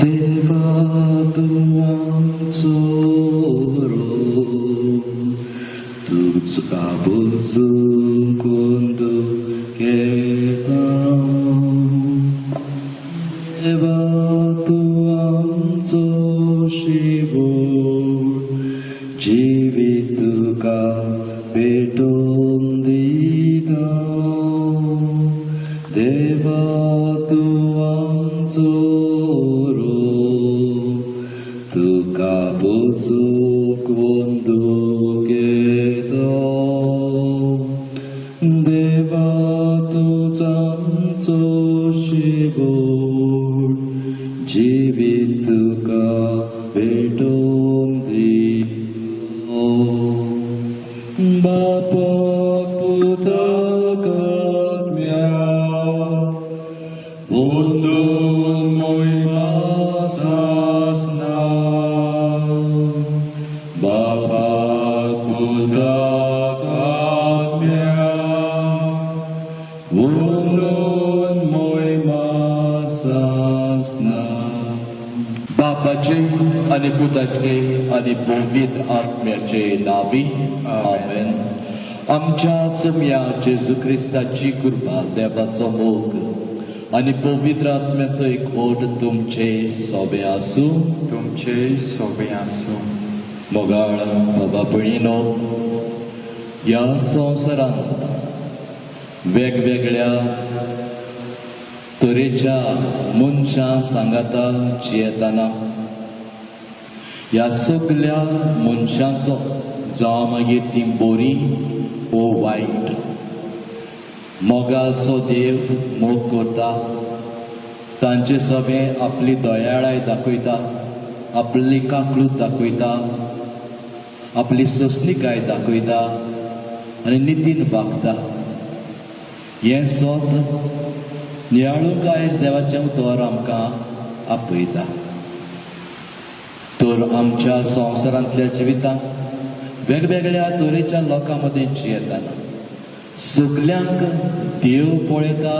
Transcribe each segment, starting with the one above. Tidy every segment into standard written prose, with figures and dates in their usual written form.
देवा तुझो तुझका बुजुर्ग केता देवा तुझो शिवो जीवित का भेटून दिला देवा तुझो तुका बुजुर्ग केता देवा तुझो शिवो जीवित का भेटून दिला बापा पुतकात्म्या Undu muimasasna Bapa putakatmya Undu muimasasna बापाचे आणि पुताचे आणि पवित्र आत्म्याचे नावी आमेन. आमच्या सम्या जेजू ख्रिस्ताची कृपा देवाचो मोग आणि पवित्र आत्म्याचो एकवट तुमचे सोबे आसूं. तुमचे सोबे आसूं. मोगाळ बाबा भयणीनो, ह्या संवसारांत वेगवेगळ्या तरेच्या मनशां सांगाता जियेताना ह्या सगळ्या मनशांचो जावं मागीर ती बरी वो वायट मोगालचो देव मोग करता. तांचे सगळे आपली दयाळाय दाखयता, आपली काकूट दाखयता, आपली सस्निकाय दाखयता आनी नितीन वागता. हें सत नियाळूंक आयज देवाचें उतर आमकां आपयता. तर आमच्या संवसारांतल्या जिवितांत वेगवेगळ्या तरेच्या लोकां मदीं जियेताना सगल्यांक देव पळयता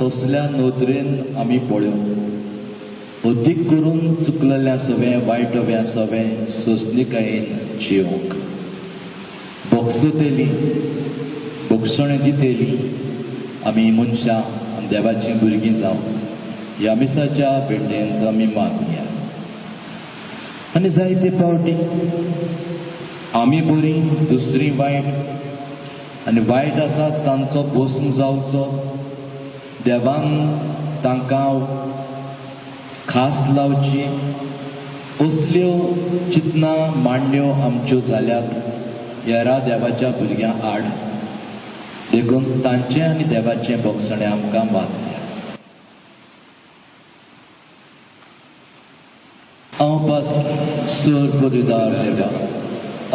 तसल्या नदरेन आमी पळयोवं. अदीक करून चुकलेलें सवें वायटवें सवें सस्निकायेन जियोंक. भोगसतली भोगसण दितेली आमी मनशां देवाची भुरगीं जावं ह्या मिसाच्या भेटेंत आमी मागया. आनी जायते फावटी आमी बरी दुसरी वायट आनी वायट आसा तांचो बसून जावचो. देवान तांकां खास लावची असल्यो चिंतना मांडण्यो आमच्यो जाल्यात हेरा देवाच्या भुरग्यां आड. देखून तांचें आनी देवाचें भोगसणें आमकां मागया. हांव सर पदवीदार देवा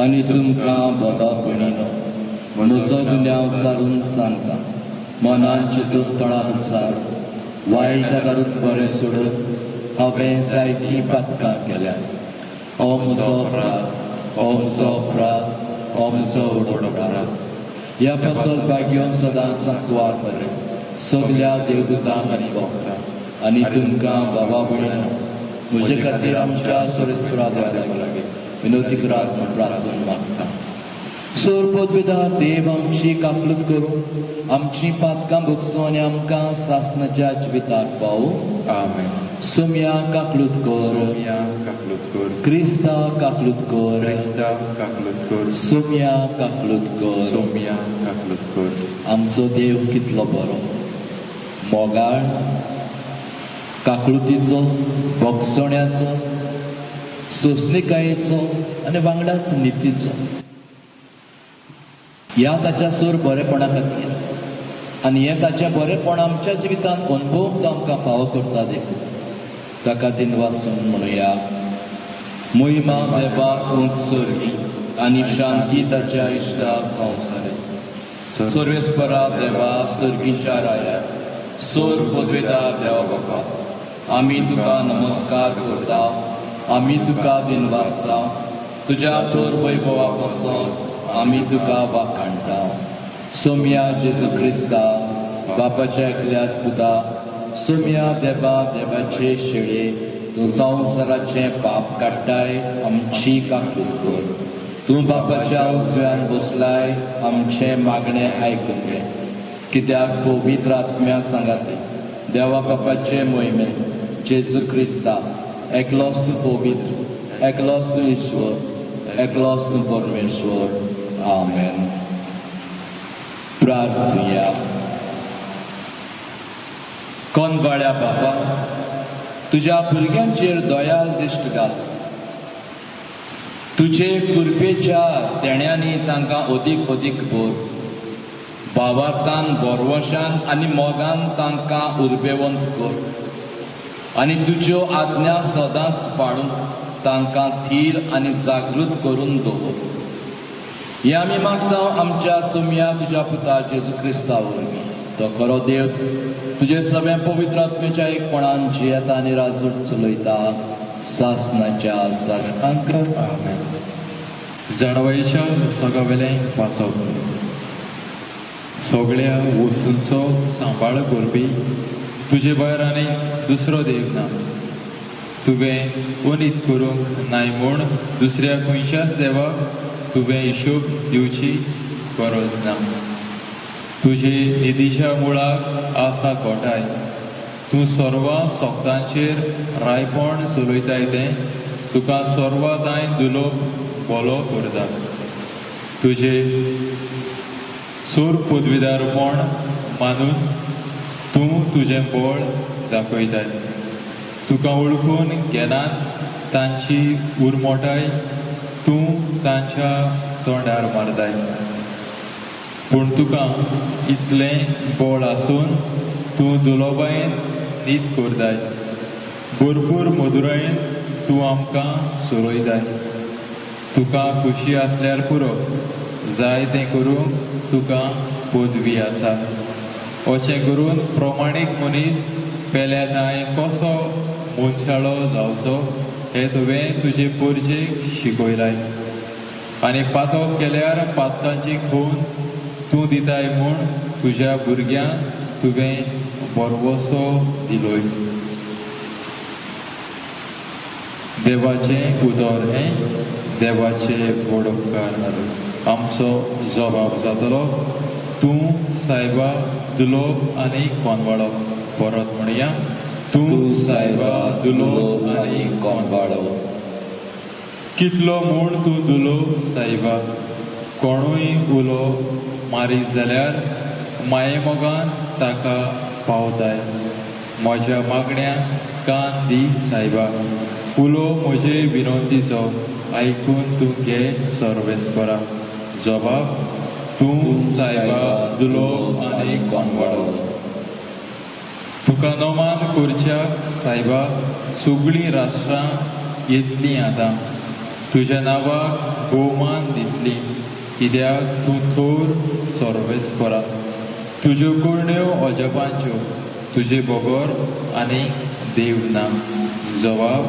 आनी तुमकां बोधा भयणीनो म्हजो गुन्यांव चालून सांगता. मनान चिंतून तळान विचार वायटाकारूच बरें सोडून हांवें जायतीं पातकां केल्यात. हो म्हजो अपराध, हो म्हजो अपराध, हो म्हजो अपराध. ह्या पासून भाग्यो सदांच कुवार बरें सगल्या देवदूतांक आनी भक्तांक आनी तुमकां बाबा भयणीनो म्हजे खातीर आमच्या सोरेस्परा देवाक लागीं विनोदी करात म्हूण प्रार्थना मागता. सर पदवीदार देव आमची काकलूत करूं, आमची पातकां भोगसूं आनी आमकां सासणाच्या जिविताक पावूं. आमेन. सोम्या काकलूत कर, सोम्या काकलूत कर. क्रिस्ता काकलूत कर, क्रिस्ता काकलूत कर. सोम्या काकलूत कर. सोम्या काकलूत कर. आमचो देव कितलो बरो. मोगाळ काकलुतीचो, भोगसण्याचो, सोसणिकायेचो आनी वांगडाच नितीचो. ह्या ताच्या सर बरेपणा खातीर आनी हें ताचें बरेपण आमच्या जिवितांत अनुभव तो आमकां फावो करता. देखून ताका दिनवासून म्हणुया. महिमा देवाक उंच सर्गी आनी शांती ताच्या इश्टा संवसारी. सर्वेस्परा देवा सर्गीच्या राया, सोर पदवीदार देवा बापा, आमी तुका नमस्कार करता. आमी तुका दिनवासता. तुज्या थोर वैभवा पासून आमी तुका वाखाणटा. सोम्या जेजू ख्रिस्ता बापाच्या एकल्याच पुता, सोम्या देवा देवाचे शेळे तूं संवसाराचें पाप काडटाय आमची काकूट कर. तूं बापाच्या उजव्यान बसलाय आमचे मागणें आयकून घे. कित्याक पवित्र आत्म्या सांगाती देवा बापाचे मोहिमेन जेजू क्रिस्ता एकलोच तूं पवित्र, एकलोच तूं ईश्वर, एकलोच तूं परमेश्वर. आमेन. प्रार्थया. कोनवाड्या बाबा, तुज्या भुरग्यांचेर दयाल दिश्ट घाल. तुजे कृपेच्या देण्यांनी तांकां अदीक अदीक भर. भावार्थान, बोरवशान आनी मोगान तांकां उर्बेवंत कर. आनी तुज्यो आज्ञा सदांच पाळून तांकां थीर आनी जागृत करून दवर. हे आमी मागता आमच्या सुम्या तुज्या पुता जेजू क्रिस्ता वरवीं. तो खरो देव तुजे सगळे पवित्र आत्मेच्या एकपणान जियेता आनी राजूट चलयता सासनाच्या सासनांक. आमेन. जाणवायेच्या सगावेलें वाचप. सगळ्या वस्तूंचो सांबाळ करपी तुजे भायर आनी दुसरो देव ना. तुवें उनीत करूंक नाय म्हूण दुसऱ्या खंयच्याच देवाक तुवें हिशोब दिवची गरज ना. तुजे निधीच्या मुळाक आसा खोटाय. तूं सर्वां सोगतांचेर रायपण चलयताय तें तुका सर्वा दाय दुलोप बोलो करता. तुजे सोर पदवीदारपण मानून तूं तुजें बळ दाखयताय. तुका वळखून घेनात तांची उर्मोटाय तूं तांच्या तोंडार मारताय. पूण तुका इतलें बळ आसून तूं दुलोबायेन न्हीद करताय. भरपूर मधुरायेन तूं आमकां सोरयताय. तुका खुशी आसल्यार पुरो. जाय तें करूंक तुका पदवी आसा. अशें करून प्रमाणीक मनीस पेल्या दाय कसो मनशाळो जावचो हें तुवें तुजे पोरजेक शिकयलाय. आनी पातक केल्यार पातकांची खून तूं दिताय म्हूण तुज्या भुरग्यांक तुवें बरवसो दिलोय. देवाचें उदर हें देवाचे व्हड उपकार आमचो जबाब जातलो. तूं सायबा दुलोप आनी कोनवाळो. परत म्हणया, तूं सायबा दुलोप आनी कोनवाळो. कितलो म्हूण तूं दुलोप सायबा. कोणूय उलो मारीत जाल्यार माये मोगान ताका पावताय. म्हज्या मागण्यांक कान दी सायबा. उलो म्हजे विनंतीचो आयकून तूं घे सर्वेस्परा. जबाब, तूं सायबा दुलोप आनी कोनवाळो. तुका नोमान करच्याक सायबा सगळीं राष्ट्रां येतलीं आतां. तुज्या नांवाक भोवमान दितलीं कित्याक तूं थोर सर्वेस्परा. तुज्यो कुर्ण्यो अजपांच्यो. तुजे बगर आनी देव ना. जबाब,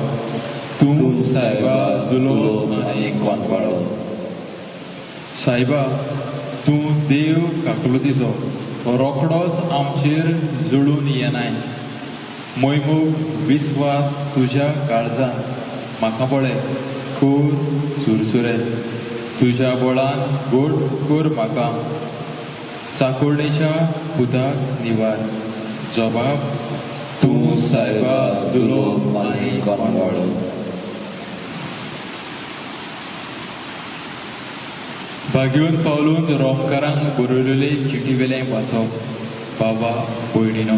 तूं सायबा दुलोप आनी कोनवाळो. सायबा, तूं देव काकुलतीचो. रोखडोच आमचेर जुळून येनाय. मोयमूग विस्वास तुज्या काळजान म्हाका पळय. खोर सुरसुरे तुज्या बळान गोड कर म्हाका. चाकोळणेच्या पुताक निवार. जबाब, तूं सायबा दुलोप आनी कोनवाळो. भाग्योन पावलून रोमकारांक बरयलेले चिटीवेलें वाचप. बाबा भयणीनो,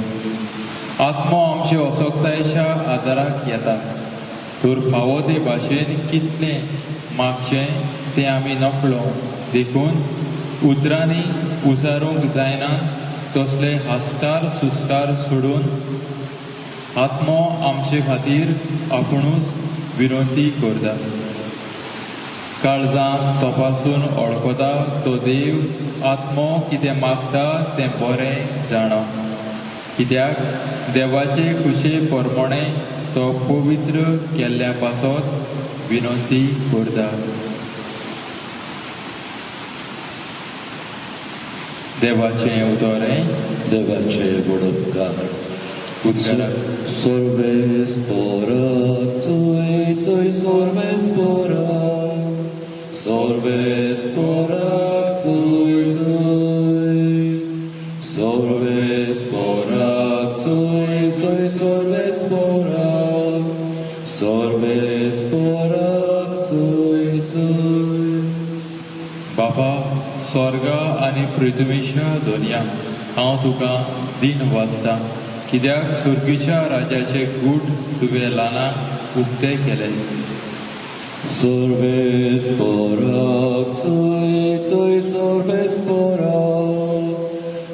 आत्मो आमचे असोगतायेच्या आदाराक येता. तर फावो ते भाशेन कितलें मागचें तें आमी नकळो देखून उतरांनी उसारूंक जायना तसले हास्कार सुस्कार सोडून आत्मो आमचे खातीर आपुणूच विनंती करता. काळजां तपासून वळखता तो देव आत्मो कितें मागता तें बरें जाणा. कित्याक देवाचे कुशे परमणे तो पवित्र केल्ल्या पासत विनंती करता. देवाचें उतोरें देवाचे व्हड उपकार. उद्गारात Sorbe spora, zui, zui, sorbe spora. Sorbe spora, zui, zui. Sorbe spora, zui, zui, sorbe spora. Sorbe spora, zui, zui. बाबा स्वर्ग आनी पृथ्वीच्या दोनया हांव तुका दिन वाचता कित्याक सुर्गीच्या राजाचे गूढ तुवें ल्हानाक उक्ते केले Sorbe spora, zui, zui, sorbe spora.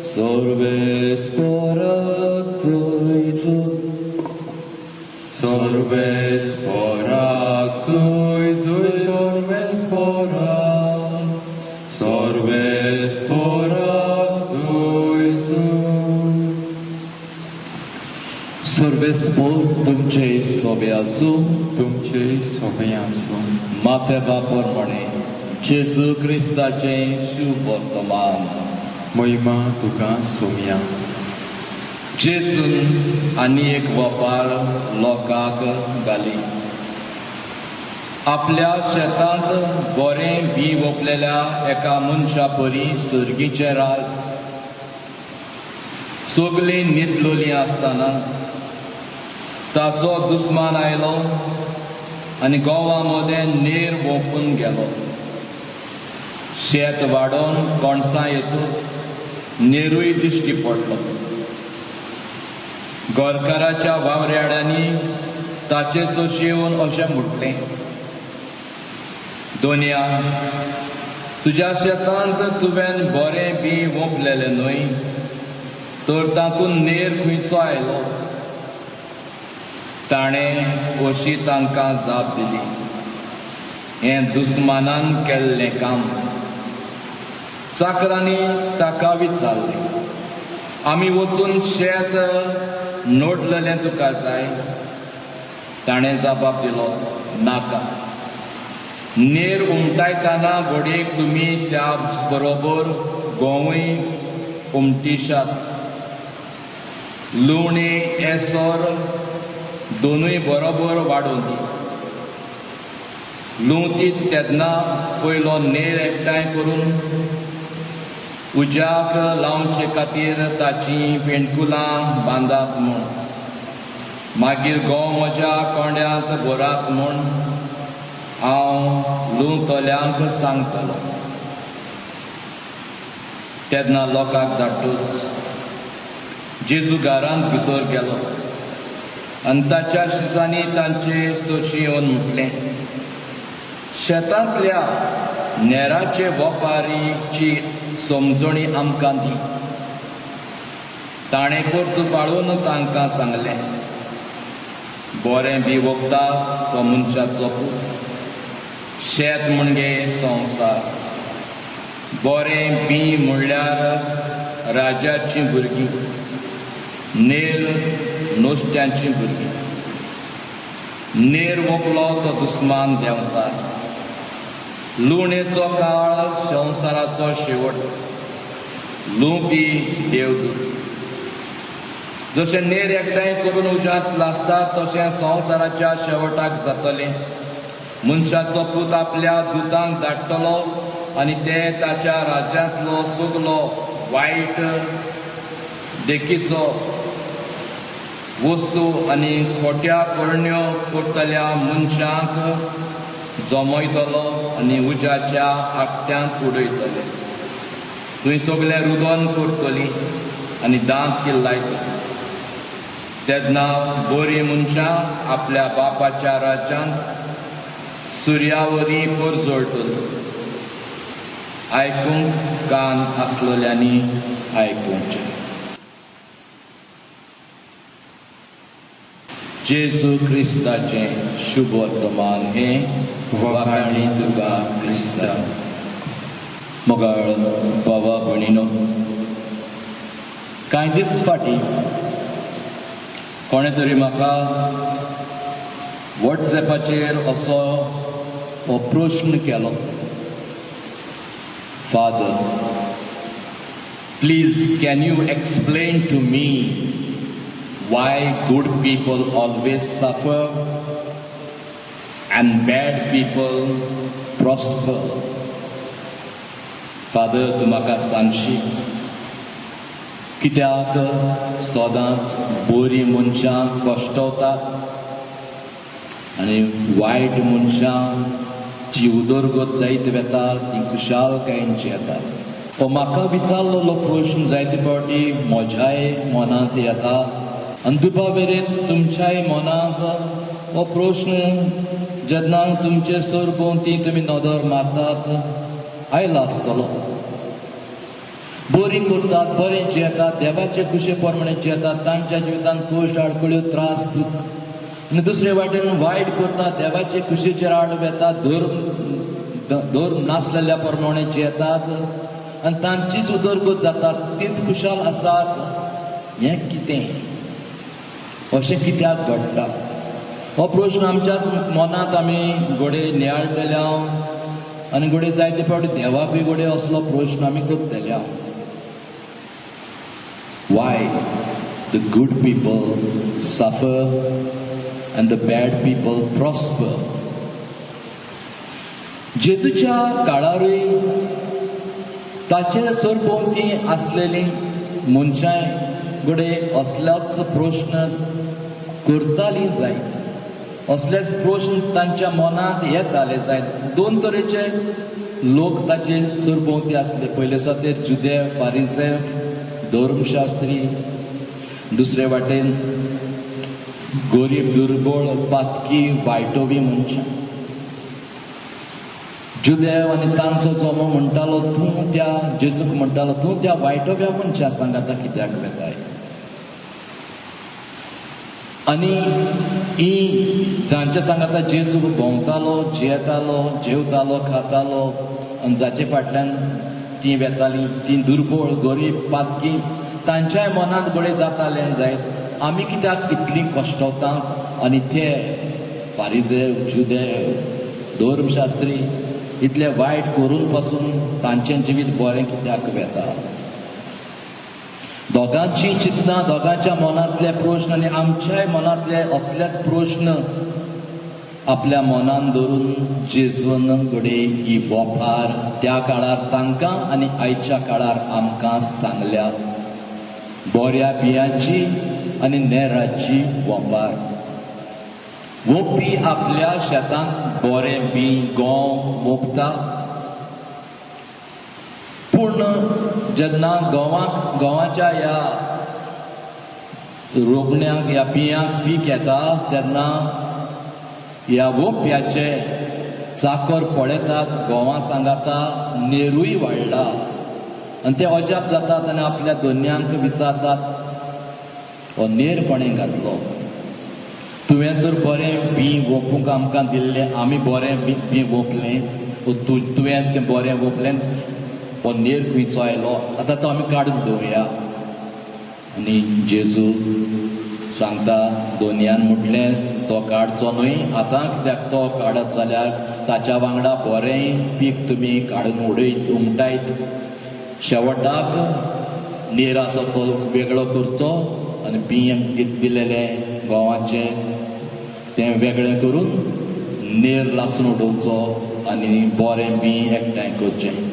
Sorbe spora, zui, zui. Sorbe spora, zui, zui, sorbe spora. Sorbe spora, zui, zui. Sorbe spor तुमचे सोबे आसूं तुमचे सोबे आसूं माथे वापरपणे जेजू क्रिस्ताचे शुभ वर्तमान महिमा तुका सोम्या जेजून आनी एक वपार लोकांक घाली आपल्या शेतांत बरें बी ओपलेल्या एका मनशा परी सर्गीचें राज सगळीं न्हिदलोलीं आसतना ताचो दुस्मान आयलो आनी गोवा मदें नेर ओपून गेलो शेत वाडोवन कोणसां येतूच नेरूय दिश्टी पडलो गोरकाराच्या वावऱ्याड्यांनी ताचे सोशी येवन अशें म्हटलें दोनया तुज्या शेतांत तुवें बरें बी ओपलेलें न्हय तर तातूंत नेर खंयचो आयलो ताणें अशी तांकां जाप दिली हें दुस्मानान केल्लें काम चाकरांनी ताका विचारलें आमी वचून शेत नोडलेलें तुका जाय ताणें जबाब दिलो नाका नेर उमटायतना घोडयेक तुमी त्या बरोबर गोंवूय उमटिशात लुवणी एसोर दोनूय बरोबर वाडोवन दी लुवतीत तेन्ना पयलो नेर एकठांय करून उज्याक लावचे खातीर ताची पेंडकुलां बांदात म्हूण मागीर गोव म्हज्या कोंड्यांत भरात म्हूण हांव लुवतल्यांक सांगतलो तेन्ना लोकांक धाडटूच जेजू घरांत भितर गेलो आनी ताच्या शिसांनी तांचे सोशी येवन म्हटलें शेतांतल्या नेराचे वेपारीची समजणी आमकां दी ताणें परतूपाळून तांकां सांगलें बरें बी वखदा तो मनशाचो पूत शेत म्हणजे संवसार बरें बी म्हणल्यार राजाचीं भुरगीं नेर नुस्त्यांचीं भुरगीं नेर वखलो तो दुस्मान देंवचार लुवणेचो काळ संवसाराचो शेवट लुवपी देवदूत जशें नेर एकठांय करून उज्यांत लासता तशें संवसाराच्या शेवटाक जातलें मनशाचो पूत आपल्या दुतांक धाडटलो आनी ते ताच्या राज्यांतलो सगलो वायट देखीचो वस्तू आनी खोट्या करण्यो करतल्या मनशांक जमयतलो आनी उज्याच्या आकट्यांत उडयतले थंय सगळे रुदन करतलीं आनी दांत किल्लायतलीं तेन्ना बरीं मनशां आपल्या बापाच्या राज्यांत सुर्यावरी परजळटलीं आयकूंक कान आसलेल्यांनी आयकूंचें जेजू क्रिस्ताचें शुभ वर्तमान हें वखाणी तुका क्रिस्ता मोगाळ बाबा भयणीनो कांय दीस फाटीं कोणे तरी म्हाका वॉट्सॅपाचेर असो हो प्रश्न केलो father please can you explain to me why good people always suffer and bad people prosper. Father, तूं म्हाका सांगशी कित्याक सदांच बरीं मनशां कश्टवतात आनी वायट मनशां जी उदरगत जायत वेता ती खुशालकायेन येतात. हो म्हाका विचारलेलो प्रश्न जायते फावटी म्हज्याय मनांत येता आनी दुपा मेरेन तुमच्याय मनांत हो प्रश्न जेन्ना तुमचे सरभोंवती तुमी नदर मारतात आयला आसतलो. बरीं करतात, बरें जियेतात, देवाचे कुशे प्रमाणे जियेतात, तांच्या जिवितांत कश्ट आडखळ्यो त्रास दुख आनी दुसरे वाटेन वायट करतात, देवाचे कुशेचेर आडव येतात, धर्म नासलेल्या प्रमाणे जियेतात आनी तांचीच उदरगत जातात, तीच खुशाल आसात. हें कितें? अशें कित्याक घडटा? हो प्रश्न आमच्याच मनांत आमी घोडे नियाळटले हांव आनी घोडे जायते फावटी देवाकूय घोडे असलो प्रश्न आमी करतले हांव. Why the good people suffer and the bad people prosper? जेजूच्या काळारूय ताचे सरभोंवती आसलेलीं मनशांय घोडे असल्याच प्रश्न करतालीं जायत, असलेच प्रश्न तांच्या मनांत येताले जायत. दोन तरेचे लोक ताचे सरभोंवती आसले. पयले सुवातेर जुदे फारिसे धर्मशास्त्री, दुसरे वाटेन गरीब दुर्बळ पातकी वायटोवी मनशां. जुदेव आनी तांचो जमो म्हणटालो तूं त्या जेजूक म्हणटालो तूं त्या वायटोव्या मनशा सांगाता कित्याक वेताय. आनी ही जांचे सांगाता जेजू भोंवतालो, जियेतालो, जेवतालो, खातालो आनी जाचे फाटल्यान ती वेताली, ती दुर्बळ गरीब पातकी, तांच्याय मनांत घोडे जातालें जायत आमी कित्याक इतलीं कश्टवतात आनी ते फारिजेव, जुदेव, धर्मशास्त्री इतले वायट करून पासून तांचें जिवीत बरें कित्याक वेता. दोगांची चिंतना, दोगांच्या मनांतले प्रश्न आनी आमच्याय मनांतले असलेच प्रश्न आपल्या मनान धरून जेजून घोडे ही वोपार त्या काळार तांकां आनी आयच्या काळार आमकां सांगल्या. बऱ्या बियांची आनी नेराची वोपार. वोपी आपल्या शेतांत बरें बी गंव वोपता, पूण जेन्ना गंवाच्या ह्या रोपण्यांक ह्या बियांक पीक येता तेन्ना ह्या वोप्याचे चाकर पळयतात, गोवा सांगाता नेरूय वाडला आनी ते अजाप जातात आनी आपल्या दोनयांक विचारतात हो नेर कोणें घातलो? तुवें तर बरें बी वोपूंक आमकां दिल्लें, आमी बरें बी वोपलें, तुवें तें बरें वोपलें, हो नेर खंयचो आयलो? आतां तो आमी काडून दवरया. आनी जेजू सांगता दोनयान म्हटलें तो काडचो न्हय, आतां कित्याक तो काडत जाल्यार ताच्या वांगडा बरें पीक तुमी काडून उडयत उमटायत. शेवटाक नेर आसा तो वेगळो करचो आनी बिंय दिलेलें गोवाचें तें वेगळें करून नेर लासून उडोवचो आनी बरें बी एकठांय करचें.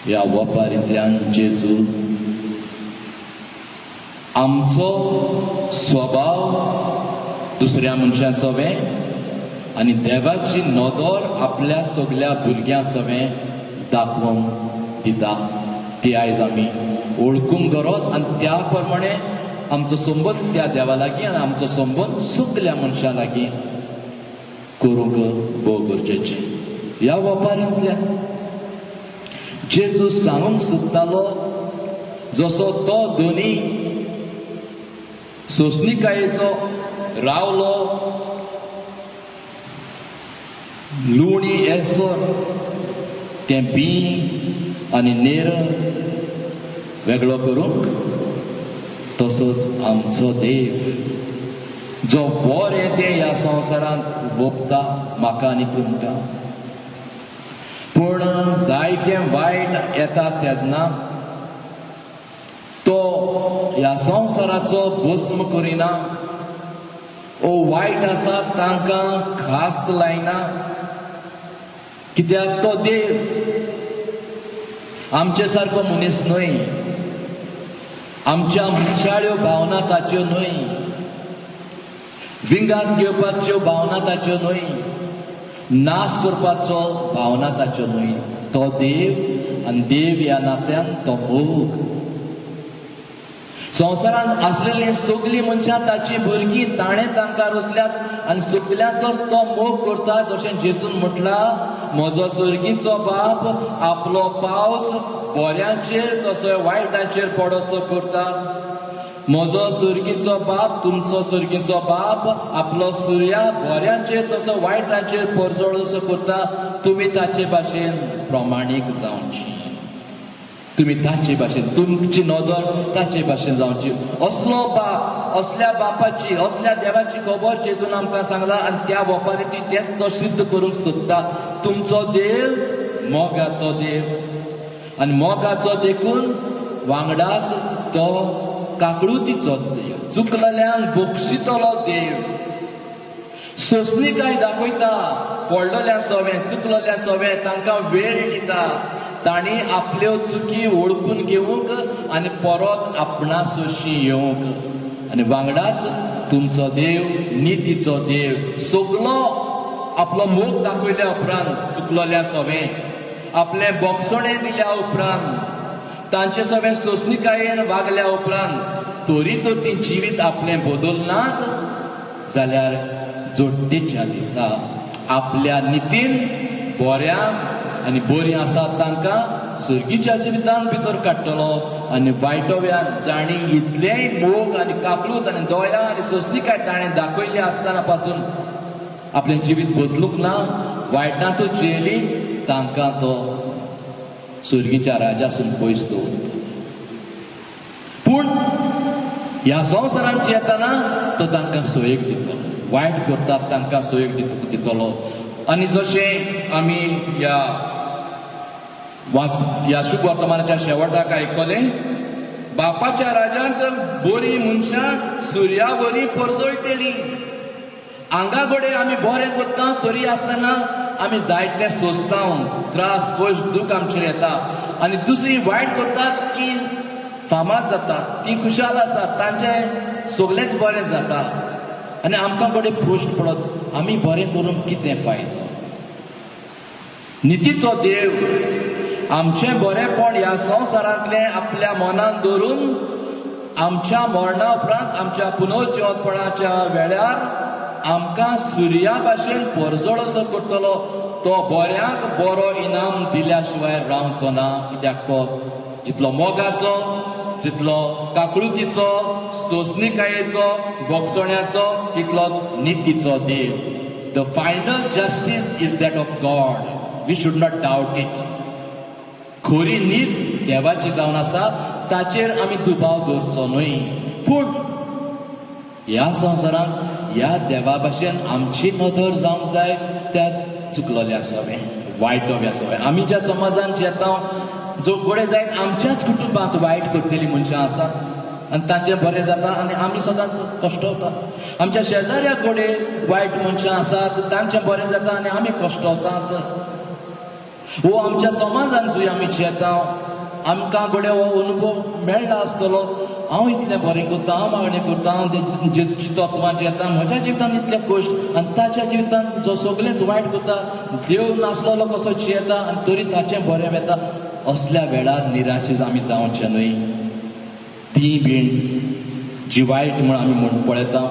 ह्या वोपारींतल्यान जेजू आमचो स्वभाव दुसऱ्या मनशां सवें आनी देवाची नदर आपल्या सगल्या भुरग्यां सवें दाखोवन दिता. ती आयज आमी ओळखूंक गरज आनी त्या प्रमाणे आमचो संबंद त्या देवा लागीं आनी आमचो संबंद सगल्या मनशां लागीं करूंक भोव गरजेचें. ह्या वोपारींतल्यान जेजू सांगूंक सोदतालो जसो तो दोनी सोंसणीकायेचो रावलो लुणी एसर तें बी आनी नेर वेगळो करूंक, तसोच आमचो देव जो बरें तें ह्या संवसारांत भोगता म्हाका आनी तुमकां. पूण जायतें वायट येता तेन्ना तो ह्या संवसाराचो भस्म करिना, ओ वायट आसा तांकां खास्त लायना, कित्याक तो देव आमचे सारको मनीस न्हय, आमच्या मनशाळ्यो भावना ताच्यो न्हय, विंगास घेवपाच्यो भावना ताच्यो न्हय, नाश करपाचो भावना ताच्यो न्हय. तो देव, आनी देव ह्या नात्यान तो मोग. संवसारांत आसलेली सगळीं मनशां ताची भुरगीं ताणें तांकां रचल्यात आनी सगळ्यांचोच तो मोग करता. जशें जेजून म्हटला, म्हजो सर्गीचो बाप आपलो पावस बऱ्यांचेर तसोय वायटांचेर पडोसो करता. म्हजो सर्गीचो बाप, तुमचो सर्गीचो बाप आपलो सुर्या बऱ्यांचेर तसो वायटांचेर परजोळसो करता. तुमी ताचे भाशेन प्रमाणीक जावची, तुमी ताचे भाशेन, तुमची नदर ताचे भाशेन जावची. असलो बाप, असल्या बापाची, असल्या देवाची खबर जेजून आमकां सांगला आनी त्या बापारी ती तेच तो सिद्ध करूंक सोदता. तुमचो देव मोगाचो देव आनी मोगाचो देखून वांगडाच तो काकळुतीचो देव, चुकलेल्यांक बक्षितलो देव, सोंसणीकाय दाखयता. पडलेल्या सवें, चुकलेल्या सवें तांकां वेळ दिता. तांणी आपल्यो चुकी ओळखून घेवंक आनी परत आपणासशी येवंक. आनी वांगडाच तुमचो देव नितीचो देव, सगळो आपलो मोग दाखयल्या उपरांत चुकलेल्या सवें, आपले बोगसणे दिल्या उपरांत, तांचे सवें सोंसणीकायेन वागल्या उपरांत तरी तर ती जिवीत आपलें बदलनात जाल्यार जोडटेच्या दिसा आपल्या नितीन बऱ्यांक आनी बरीं आसात तांकां सर्गीच्या जिवितांत भितर काडटलो. आनी वायटव्यान जाणी इतलेय मोग आनी काकलूत आनी दया आनी सोंसणीकाय ताणें दाखयली आसतना पासून आपलें जिवीत बदलूंक ना, वायटांतूच जियेली, तांकां तो सर्गीच्या राजासून पयस दवरता. पूण ह्या संवसारांत येताना तो तांकां सोयेक दितलो, वायट करतात तांकां सोयेक दितलो. आनी जशें आमी ह्या शुभ वर्तमानाच्या शेवटाक आयकलें, बापाच्या राज्यांत बरीं मनशां सुर्या बरीं परजळटलीं. आंगा घोडे आमी बरें करता तरी आसतना आमी जायते सोंसता, त्रास पयस दूख आमचेर येता. आनी दुसरीं वायट करतात ती फामाद जातात, ती खुशाल आसात, तांचें सगळेंच बरें जाता. आनी आमकां कडेन प्रश्न पडत, आमी बरें करून कितें फायदो? नितीचो देव आमचें बरेंपण ह्या संवसारांतलें आपल्या मनांत दवरून आमच्या मरणा उपरांत, आमच्या पुनर्जीवनपणाच्या वेळार आमकां सुर्या भाशेन परजळसो करतलो. तो बऱ्यांक बरो इनाम दिल्या शिवाय रावचो ना, कित्याक तो जितलो मोगाचो, जितलो काकळुतीचो, सोंसणीकायेचो, बोगसण्याचो, तितलोच नितीचो देव. The final justice is that of God. We should not doubt it. खरी नीत देवाची जावन आसा, ताचेर आमी दुबाव दवरचो न्हय. पूण ह्या संवसारांत ह्या देवा भाशेन आमची नदर जावंक जाय त्या चुकलेल्या सवें, वायटव्या सवें. आमी ज्या समाजांत येता, जो घोडे जायत आमच्याच कुटुंबांत वायट करतलीं मनशां आसात आनी तांचें बरें जाता आनी आमी सदांच कश्टवता. आमच्या शेजाऱ्या घोडे वायट मनशां आसात, तांचें बरें जाता आनी आमी कश्टवतात. वो आमच्या समाजांतूय आमी येता, आमकां घोडे हो अनुभव मेळ्ळा आसतलो, हांव इतलें बरें करता, हांव मागणें करता, हांव जेजूची तत्वांत येता, म्हज्या जिवितांत इतलें कश्ट आनी ताच्या जिवितांत जो सगळेंच वायट करता, देव नासलेलो कसो जियेता आनी तरी ताचें बरें वेता. असल्या वेळार निराशेच आमी जावचें न्हय. ती बीन जी वायट म्हूण आमी म्हूण पळयता,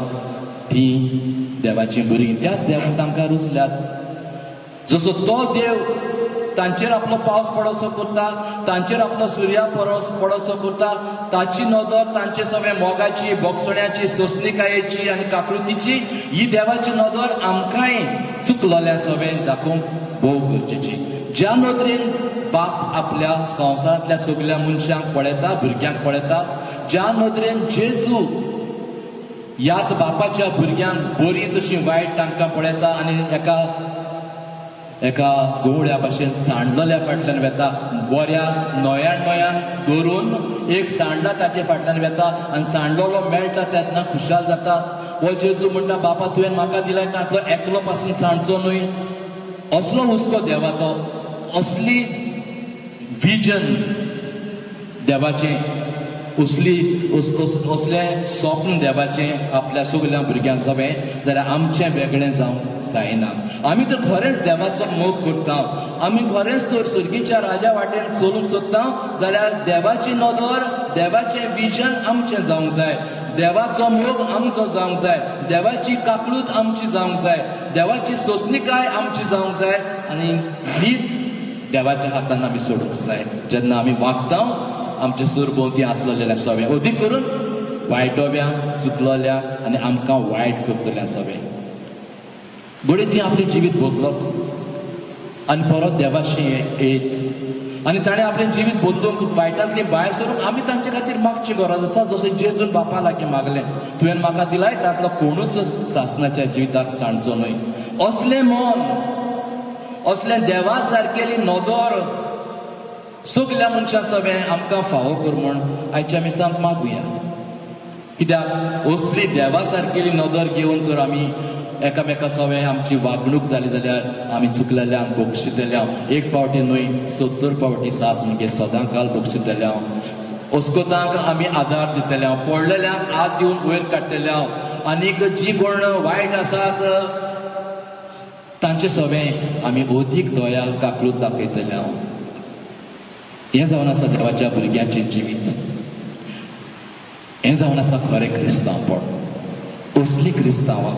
ती देवाची भुरगीं, त्याच देवान तांकां रुचल्यात. जसो तो देव तांचेर आपलो पावस पडोसो करता, तांचेर आपलो सुर्या पडोसो करता, ताची नदर तांचे सवें मोगाची, बोगसण्याची, सोंसणीकायेची आनी काकळुतीची, ही देवाची नदर आमकांय चुकलेल्या सवें दाखोवंक भोव गरजेची. ज्या नदरेन बाप आपल्या संवसारांतल्या सगळ्या मनशांक पळयता, भुरग्यांक पळयता, ज्या नदरेन जेजू ह्याच बापाच्या भुरग्यांक बरी तशी वायट तांकां पळयता आनी एका एका गवळ्या भाशेन सांडलोल्या फाटल्यान वेता, बऱ्या नोयान दवरून एक सांडला ताचे फाटल्यान वेता आनी सांडलोलो मेळटा तेन्ना खुशाल जाता. हो जेजू म्हणटा, बापा तुवें म्हाका दिलाय तातलो एकलो पासून सांडचो न्हय. असलो हुस्को देवाचो, असली विजन देवाचें, असले स्वप्न देवाचें आपल्या सगळ्या भुरग्यांक सवें, जाल्यार आमचें वेगळें जावंक जायना. आमी तर खरेंच देवाचो मोग करता, आमी खरेंच तर सर्गीच्या राजा वाटेन चलूंक सोदता, जाल्यार देवाची नदर, देवाचें विजन आमचें जावंक जाय, देवाचो मोग आमचो जावंक जाय, देवाची काकळूत आमची जावंक जाय, देवाची सोंसणीकाय आमची जावंक जाय आनी हीच देवाच्या हातान आमी सोडूंक जाय. जेन्ना आमी वागता आमच्या सरभोंवती आसलेल्या सगळ्या, अदीक करून वायटोव्या, चुकलोल्या आनी आमकां वायट करतल्या सगळें बरें ती आपलें जिवीत बदलोवंक आनी परत देवाशी येत आनी ताणें आपलें जिवीत बदलूंक वायटांतली भायर सरूंक आमी तांचे खातीर मागची गरज आसा. जशें जेजून बापा लागीं मागलें, तुवें म्हाका दिलाय तातलो कोणूच सासणाच्या जिविताक सांडचो न्हय. असलें मन, असलें देवा सारकेली नदर सगल्या मनशां सगळें आमकां फावो कर म्हण आयच्या मिसांत मागुया. कित्याक असली देवा सारकेली नदर घेवन तर आमी एकामेका सवें आमची वागणूक जाली जाल्यार आमी चुकलेल्यांक बक्षितल्या एक पावटी न्हय 70 पावटी साथ म्हणजे सदां काल बक्षितल्या. अस्कोतांक आमी आदार दितले, पडलेल्यांक हात दिवन वयर काडटल्या, आनीक जी कोण वायट आसात तांचे सवें आमी अदीक दया काकळूत दाखयतल्या. हें जावन आसा देवाच्या भुरग्यांचें जिवीत, हें जावन आसा खरें क्रिस्तांवपण. असली क्रिस्तांवां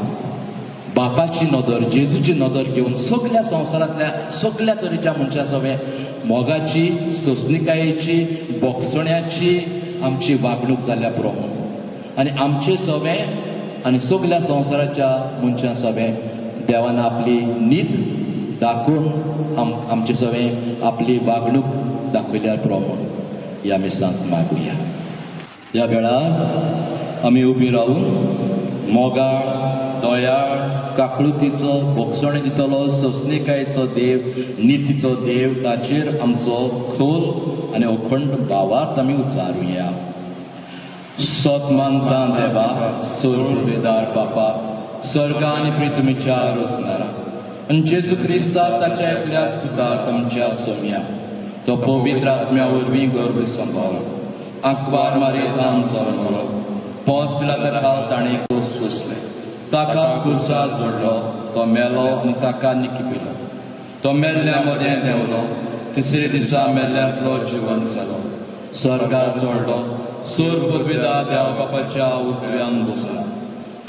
बापाची नदर, जेजूची नदर घेवन सगल्या संवसारांतल्या सगल्या तरेच्या मनशां सवें मोगाची, सोंसणीकायेची, बोगसण्याची आमची वागणूक जाल्या पुरो आनी आमचे सवें आनी सगल्या संवसाराच्या मनशां सवें देवान आपली नीत दाखोवन आमचे सवें आपली वागणूक दाखयल्यार पुरो ह्या मिसांत मागुया. ह्या वेळार आमी उबी रावून मोगाळ, दयाळ, काकळुतीचो, बोगसणे दितलो, सोंसणीकायेचो देव, नितीचो देव ताचेर आमचो खोल आनी अखंड भावार्थ आमी उच्चारुया. सतमानता देवा, सोर्वेदार बापा, स्वर्गा आनी पृथ्वीच्या रचणारा आनी जेजू क्रिस्ता ताच्या एकल्या सुदार आमच्या सोम्या तो पवित्र आत्म्या वरवीं गर्भ सांबाळ्ळो, आंकवार मारीत आमचो जल्मलो, पोस दिला ताका ताणें कोस सोंसले, ताका खुर्सात जोडलो, तो मेलो आनी ताका निखिपिलो, तो मेल्ल्या मदें देंवलो, तिसरे दिसा मेल्ल्यांतलो जिवंत जालो, स्वर्गार चडलो, सोर पदवीदार देवा बापाच्या उजव्यान बसलो,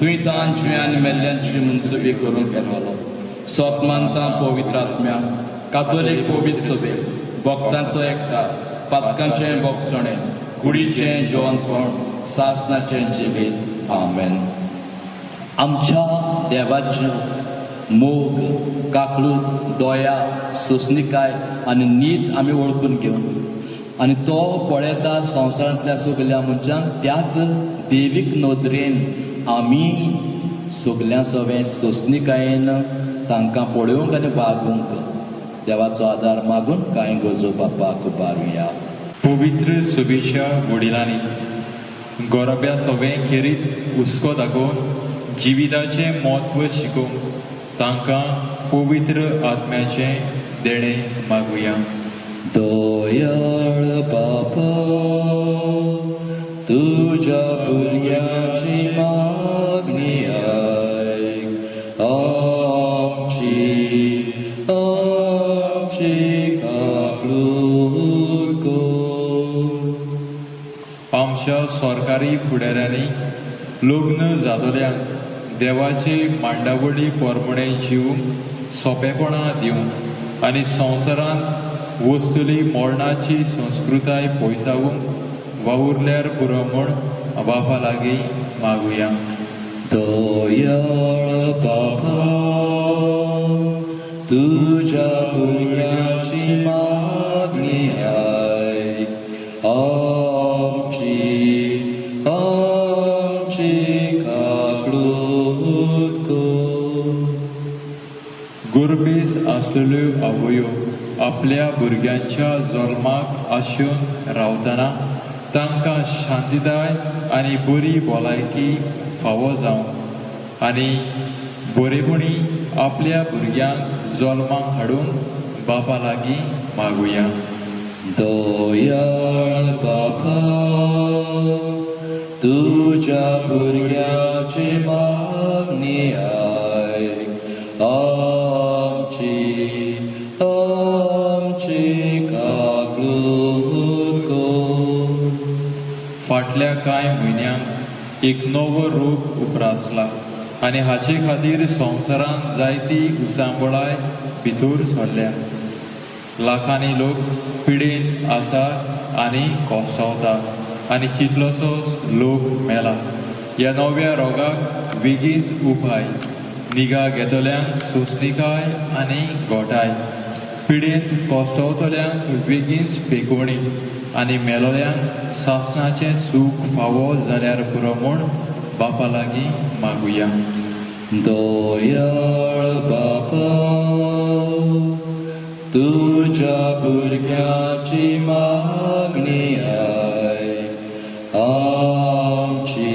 थंय तांची आनी मेल्ल्यांची मुनसुबी करून गेलो. सतमानता पवित्र आत्म्या, कातोलीक पवित्र सभे, भक्तांचो एकठांय, पातकांचें बोगसणें, कुडीचें जेवणपण, सासणाचें जिवीत. आमेन. आमच्या देवाचें मोग, काकळूत, दया, सोंसणीकाय आनी नीत आमी वळखून घेवन आनी तो पळयता संवसारांतल्या सगल्या मनशांक त्याच देवीक नदरेन आमी सगल्या सवें सोंसणीकायेन तांकां पळोवंक आनी वागूंक देवाचो आदार मागून कांय गरजो बापाक उबारुया. पवित्र सभेच्या वडिलांनी गोरब्या सगळें खेरीत हुस्को दाखोवन जिविताचें म्हत्व शिकोवंक तांकां पवित्र आत्म्याचें देणें मागुया. दयाळ बापा, तुज्या भुरग्याची मागणी आयक, आमची काकळूत कर. आमच्या सरकारी फुडाऱ्यांनी लग्न जालोल्यांक देवाची मांडावळी पोरमणे जीवंक सोंपेपणां दिवंक आनी संवसारांत वस्तुली मोडणाची संस्कृताय पयसावूंक वावुरल्यार पुरो म्हूण बापा लागीं मागुया. दयाळ बापा, तुज्या भुरग्याची मागणी आयक, आमची काकळूत कर. गुरबेस आसलेल्यो आवयो आपल्या भुरग्यांच्या जल्माक आशेवन रावतना तांकां शांतीदाय आनी बरी भलायकी फावो जावं आनी बरेपणी आपल्या भुरग्यांक जल्माक हाडून बापा लागीं मागुया. दयाळ बापा, तुझ्या भुरग्याची मागणी आयक, आमची काकूळ कर. फाटल्या कांय म्हयन्यांक एक नवो रोग उप्रासला आनी हाचे खातीर संवसारांत जायती उसांबळाय भितर सरल्या. लाखांनी लोक पिडेन आसा आनी कोसतावता आनी कितलोसोच लोक मेला. ह्या नव्या रोगाक बेगीच उपाय, निगा घेतल्यांक सोंसणीकाय आनी गोठाय, पिडेंत कोसतावतल्यांक बेगीच पेकोवणी आनी मेलोल्यांक सासणाचें सूख फावो जाल्यार पुरो म्हूण बापा लागीं मागुया. दयाळ बापा, तुझ्या भुरग्याची मागणी आयक, आमची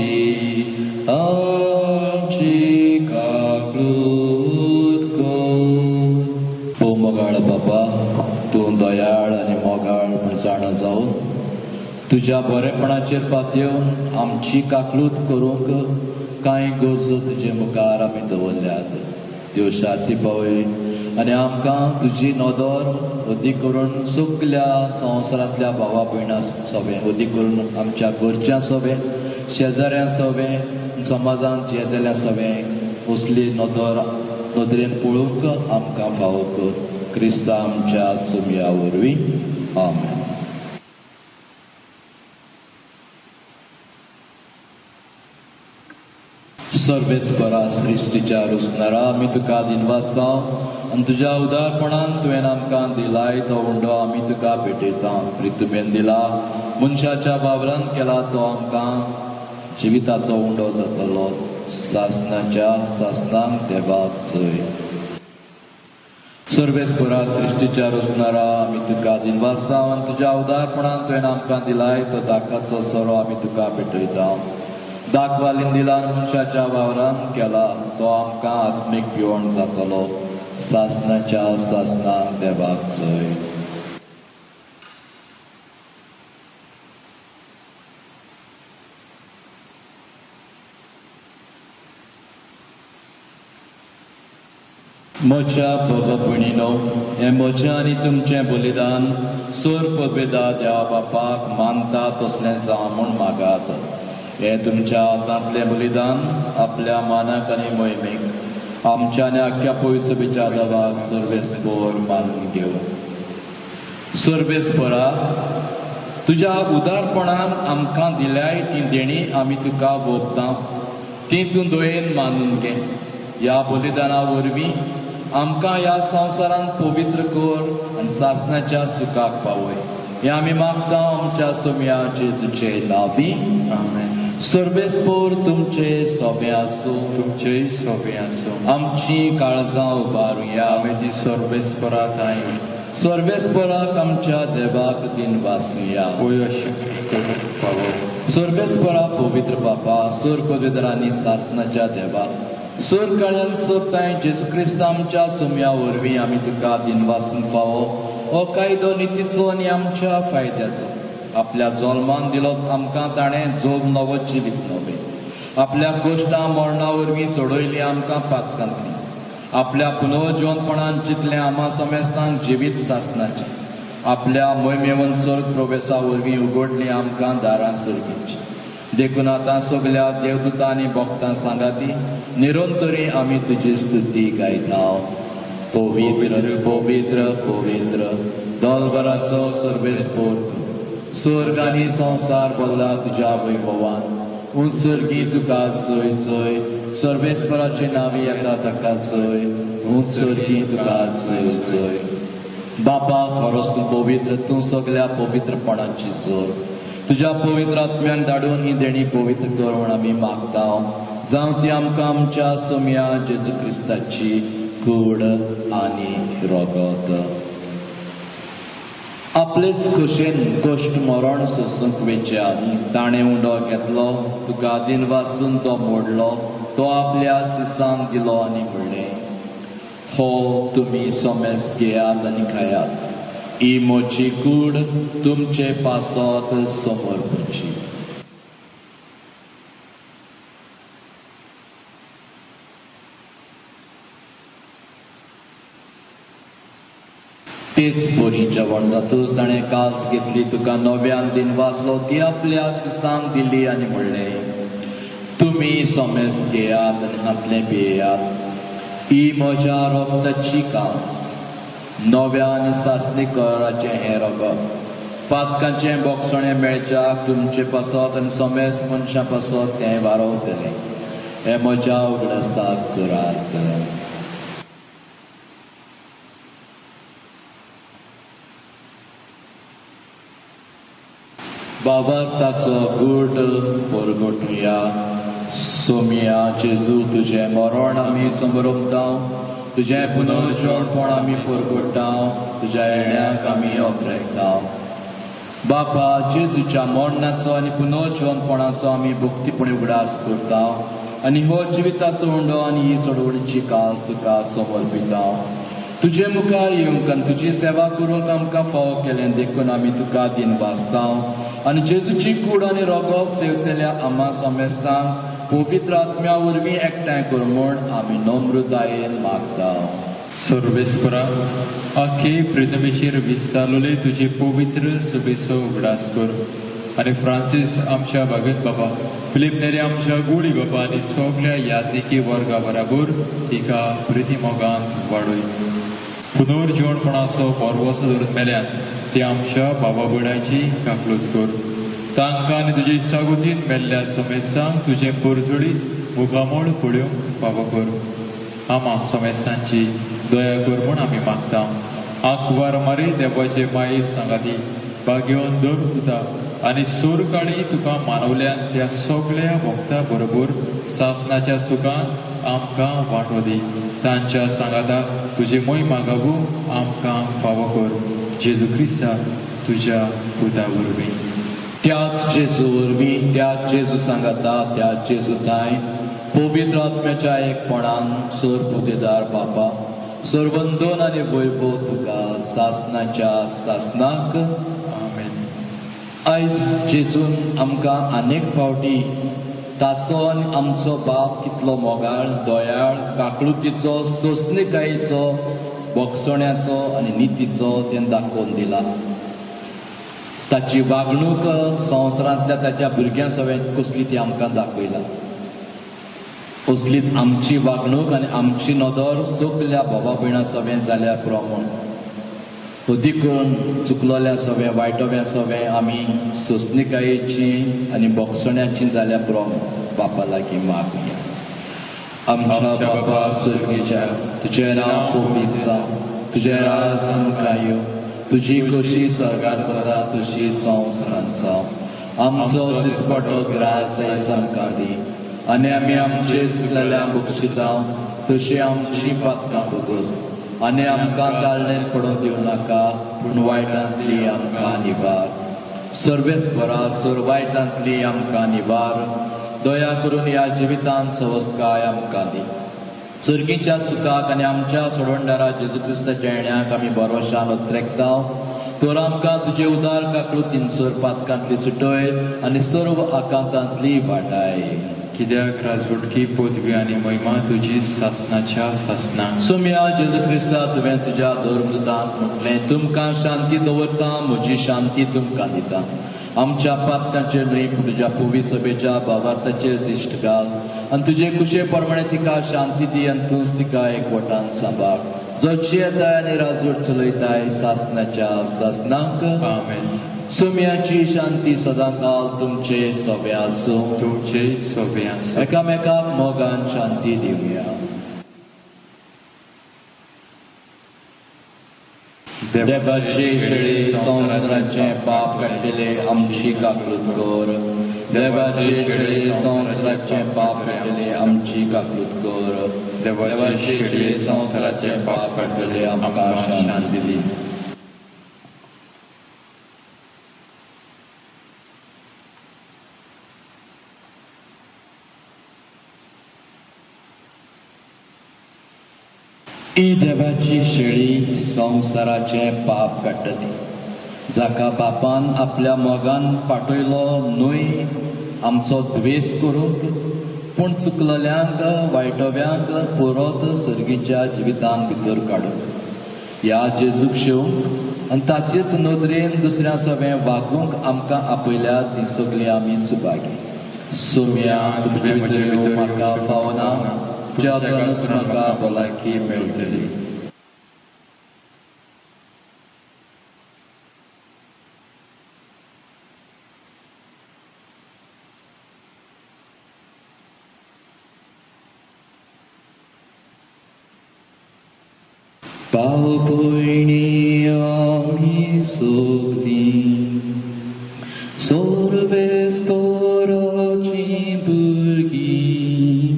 काकूळ कर. ओ मोगाळ बापा, तूं दयाळ आनी मोगाळ म्हूण जाणा जावन तुज्या बरेपणाचेर पातयेवन आमची काकलूत करूंक कांय गरजो तुजे मुखार आमी दवरल्यात. त्यो शांती पावय आनी आमकां तुजी नदर अदीक करून सगल्या संवसारांतल्या भावा भयणां सोबे, अदीक करून आमच्या घरच्यां सोबे, शेजाऱ्यां सोबे, समाजांत येतल्या सोबे असली नदरेन पळोवंक आमकां फावो कर. क्रिस्ता आमच्या सुमया वरवीं. आमेन. सर्वेस्परा सृश्टीच्या रुजणारा आमी तुका दिनवासता आनी तुज्या उदारपणान तुवें आमकां दिलाय तो उंडो आमी तुका भेटयता. तुवें दिला मनशाच्या वावरान केला तो आमकां जिविताचो उंडो जातलो. सासणाच्या सासणांक देवाक जय. सर्वेस्परा सृश्टीच्या रुजणारा आमी तुका दिनवासता आनी तुज्या उदारपणान तुवें आमकां दिलाय तो दाकाचो सोरो आमी तुका भेटयता. दाखवालीन दिला मनशाच्या वावरान केला तो आमकां आत्मीक पिवण जातलो. सासणाच्या सासणांक देवाक जय. म्हज्या बाबा भयणीनो, हें म्हजें आनी तुमचें बलिदान सोर पदवेदार देवा बापाक मानता तसलें जावं म्हूण मागात. हे तुमच्या हातांतलें बलिदान आपल्या मानाक आनी मोहिमेक आमच्या आनी आख्या पयसुबेच्या देवाक सर्वेस्पर मानून घेव. सर्वेस्परा, तुज्या उदारपणान आमकां दिल्याय ती देणी आमी तुका भोगता ती तूं दोयेन मानून घे. ह्या बलिदाना वरवीं आमकां ह्या संवसारांत पवित्र कर आनी सासणाच्या सुखाक पावय. हें आमी मागता आमच्या सोम्या जेजूचे नांवी. आमेन. सर्वेस्पर तुमचे सोबे आसूं. तुमचे सोबे आसूं. आमची काळजां उबारुया. आमी सर्वेस्पराक आयली. सर्वेस्पराक आमच्या देवाक दिनवासुया. सर्वेस्परा पवित्र बापा, सोर पदवेदारांनी सासणाच्या देवा, सोर काळ्यान सोबताय जेजू क्रिस्त आमच्या सोम्या वरवीं आमी तुका दिनवासून फावो हो कायदो नितीचो आनी आमच्या फायद्याचो. आपल्या जल्मान दिलो आमकां ताणें जोग नवो जिवीत नवे. आपल्या कश्टां मरणा वरवीं सोडयली आमकां पातकांतली. आपल्या पुनर्जीवनपणान जितलें आमा समेस्तांक जिवीत सासणाचें. आपल्या मोहिमेवन चड प्रवेशा वरवीं उगडलीं आमकां दारां सर्गीची. देखून आतां सगल्या देवदूतां आनी भक्तां सांगाती निरंतरी आमी तुजी स्तुती गायता. पवित्र पवित्र पवित्र दोलबराचो सर्वेस्पर, स्वर्ग आनी संवसार भरला तुज्या वैभवान. उत्सर्गी तुका जय जय. सर्वेस्पराचे नांवी येता ताका जय. उत्सर्गी तुका जय जय. बापा, खरोच तूं पवित्र, तूं सगल्या पवित्रपणाची जोर. तुज्या पवित्र आत्म्यान धाडून ही देणी पवित्र कर म्हूण आमी मागता. जावं ती आमकां आमच्या सोम्या जेजू क्रिस्ताची कूड आनी रगत आपलेच खोशेन गोश्ट मरण सोसूंक वेच्यान ताणें उंडो घेतलो तुका दिनवासून तो मोडलो तो आपल्या सिसांक दिलो आनी म्हणलें हो तुमी सोमेस घेयात आनी खायात ही म्हजी कूड तुमचे पासत समोर करची तेच बरी जेवण जातूच ताणें काल्स घेतली तुका नव्यान दिन वाचलो ती आपल्या सिसांक दिली आनी म्हणलें तुमी सोमेस घेयात आनी हातलें पियेयात ही म्हज्या रोगताची काल्स नव्या आनी सासणी कराचें हें रगत पातकांचें बोगसणें मेळच्याक तुमचे पासत आनी सोमेस मनशां पासत तें वारोवतलें हें म्हज्या उगडासाक करात बाबाक ताचो गूट परगटुया सोमिया जेजू तुजें मरण आमी समरपता तुजें पुनर्जन्मपण आमी परगट्टा तुज्या येण्याक आमी ओगरायता बापा जेजूच्या मरणाचो आनी पुनर्जन्मपणाचो आमी भक्तीपणी उगडास करता आनी हो जिविताचो उंडो आनी ही सोडवणीची कास तुका समर्पिता तुजे मुखार येवंक आनी तुजी सेवा करूंक आमकां फाव केलें देखून आमी तुका दिन वाचता आनी जेजूची कूड आनी रगत सेवतल्या आम्हा समेस्तांक पवित्र आत्म्या वरवीं एकठांय कर म्हूण आमी नम्रतायेन मागता सर्वेस्परा आख्खे पृथ्वीचेर विस्तारलेले तुजे पवित्र सुबेचो उगडास कर आनी फ्रांसीस आमच्या भगत बाबा फिलीप नेरे आमच्या गुडी बाबा आनी सगळ्या यात्रिकी वर्गा बराबर तिका प्रितीमोगांत वाडय पुनर्जन्मपणाचो परवसो धरून मेल्यान ते आमच्या बाबा भयणाची काकलूत कर तांकां आनी तुजे इश्टागोतीन मेल्ल्या समेस्तांक तुजे परजोडीत मुखामोळ पळोवंक बाबा कर आमा समेस्तांची दया कर म्हूण आमी मागता आंखवार मारी देवाचे माये सांगाती भाग्यवन दर तुता आनी सोर काळी तुका मानवल्यान त्या सगळ्या भक्तां बरोबर सासणाच्या सुखान आमकां वांटो दी तांच्या सांगाताक तुजे मोय मागावू आमकां फावो कर जेजू क्रिस्ता तुज्या पुता वरवीं त्याच जेजू वरवीं त्याच जेजू सांगाता त्याच जेजू ताय पवित्र आत्म्याच्या एकपणान सर पुतेदार बापा सर्वंदोन आनी वैभव तुका सासणाच्या सासनाक आमेन आयज जेजून आमकां अनेक फावटी ताचो आनी आमचो बाप कितलो मोगाळ दोयाळ काकळुकीचो सोंसणीकायेचो बोगसण्याचो आनी नितीचो तें दाखोवन दिला ताची वागणूक संवसारांतल्या ताच्या भुरग्यां सगळ्यांत कसली ती आमकां दाखयला असलीच आमची वागणूक आनी आमची नदर सगळ्या भावा भयणां सगळें जाल्यार पुरो म्हूण अदीक करून चुकलोल्या सगळें वायटव्या सगळें आमी सोंसणीकायेची आनी बोगसण्याची जाल्यार पुरो बापा लागीं मागुया आमच्या बापा सुर्गेच्या तुजें नांव पवित्र जावं तुजें राज आमकां येवं तुजी कशी स्वर्गांत जाता तशी संवसारांत जावं आमचो दिसपटो ग्रास आयज आमकां दी आनी आमी आमचे चुकलेल्या बक्षिता तशी आमची पातकां भोगोस आनी आमकां गाळणेन पडोवन दिवं नाका पूण वायटांतली आमकां निवार सर्वेस्परा सर वायटांतली आमकां निवार दया करून ह्या जिवितांत संवस्काय आमकां दी सर्गीच्या सुखाक आनी आमच्या सोडवणदारा जेजू क्रिस्ताच्या येण्याक आमी भरवशान उतरेकता तर आमकां तुजे उदार काकळुतीन सर पातकांतली सुटय आनी सर्व आकांतांतली वाटाय कित्याक राजवटकी पदवी आनी महिमा तुजी सासणाच्या सासनाक सोम्या जेजू क्रिस्ता तुवें तुज्या धर्मदूतांक म्हटलें तुमकां शांती दवरता म्हजी शांती तुमकां दिता आमच्या पातकांचेर न्हय पूण तुज्या पवी सभेच्या भावार्थाचेर दिश्ट घाल आनी तुजे कुशे प्रमाणे तिका शांती दी आनी तूंच तिका एकवटान सांबाळ जो येताय आनी राजवट चलयताय सासणाच्या सासनाक आमेन सोम्याची शांती सदांकाल तुमचे सोबे आसूं तुमचे सोबे आसूं एकामेकाक मोगान शांती दिवया देवाचे शेळे संवसाराचे पाप काडलेले आमची काकूत कर देवाचे शेळे संवसाराचे पाप काडले आमची काकूत कर. देवाचे शेळे संवसाराचे पाप काडले आमकां शांती दी. ही देवाची शेळी संवसाराचे पाप काडटली, जाका बापान आपल्या मोगान पाठयलो न्हय आमचो द्वेष करूंक, पूण चुकलेल्यांक वायटव्यांक परत सर्गीच्या जिवितान भितर काडूंक. ह्या जेजूक शेवंक आनी ताचेच नदरेन दुसऱ्या सगळें वागूंक आमकां आपयल्या ती सगळीं आमी सुभागी. सोम्या तुजे भितर म्हाका पावना, ज्यातून म्हाका भलायकी मेळटली. भाव भयणी आमी सगळीं सर्वेस्पराची भुरगीं,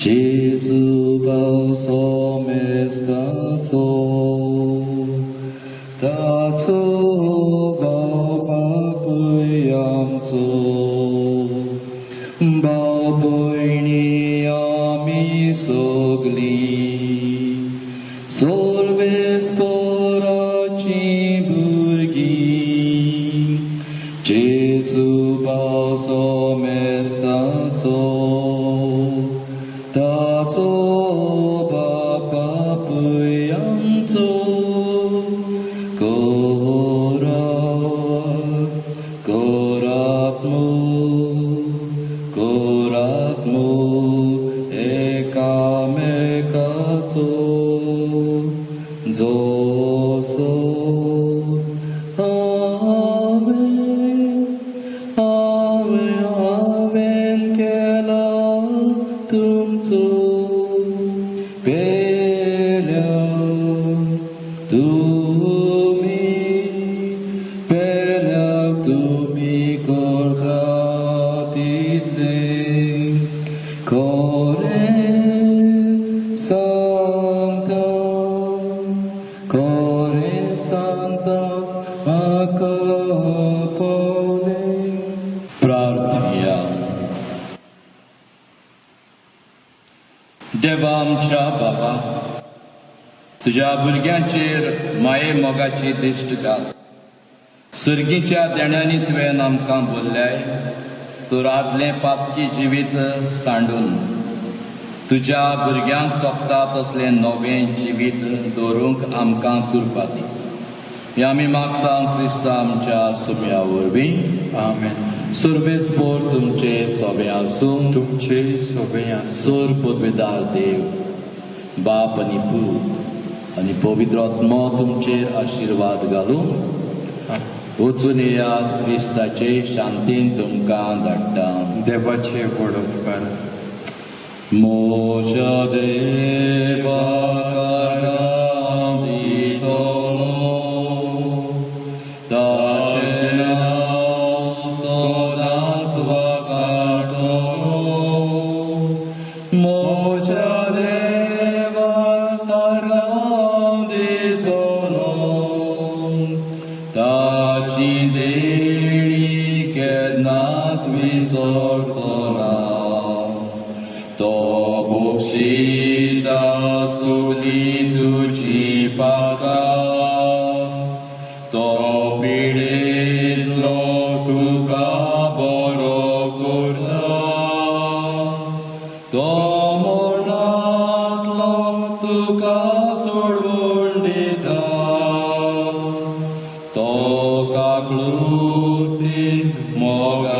जेजू भाव सोमेस्ताचो, ताचो भाव बापूय आमचो. भाव भयणी आमी सगळीं सर्वेस्पराची भुरगीं, जेजू भाव सोमेस्ताचो, ताचो बाप बापूय आमचो. कोरात्मो एकामेकाचो जोसो. आमेन, आमेन, आमेन केला तुमचो पेल्या तुम्ही करता तितले कोरे सांगता म्हाका पावले. प्रार्थया. देवा आमच्या बाबा, तुझ्या भुरग्यांचेर माये मोगाची दिश्ट घाल. सर्गीच्या देण्यांनी तुवें आमकां बोल्ल्याय, तर आदलें पापकी जिवीत सांडून तुज्या भुरग्यांक सोंपता तसलें नवें जिवीत दवरूंक आमकां कृपा दी. हें आमी मागता क्रिस्ता आमच्या सोम्या वरवीं. आमेन. सर्वेस्पोर तुमचे सोबे आसूं. तुमचे सोबे आसूं. सोर पदवेदार देव, बाप आनी पूत आनी पवित्र आत्मा तुमचेर आशिर्वाद घालूं. वचून येयात, क्रिस्ताचे शांतीन तुमकां धाडटा. देवाचे व्हड उपकार. मोच्या देवाक दितलो, ताचें नांव सदांच वागाडटलो. मोच्या देवाक दितलो, ताची देणी केन्नाच विसरचो ना. तो बक्षिता सगळी तुजी पागां, तो पिडेंतलो तुका बरो करता. तो मरणांतलो तुका सोडून दिता. तो काकळुतीन मोगा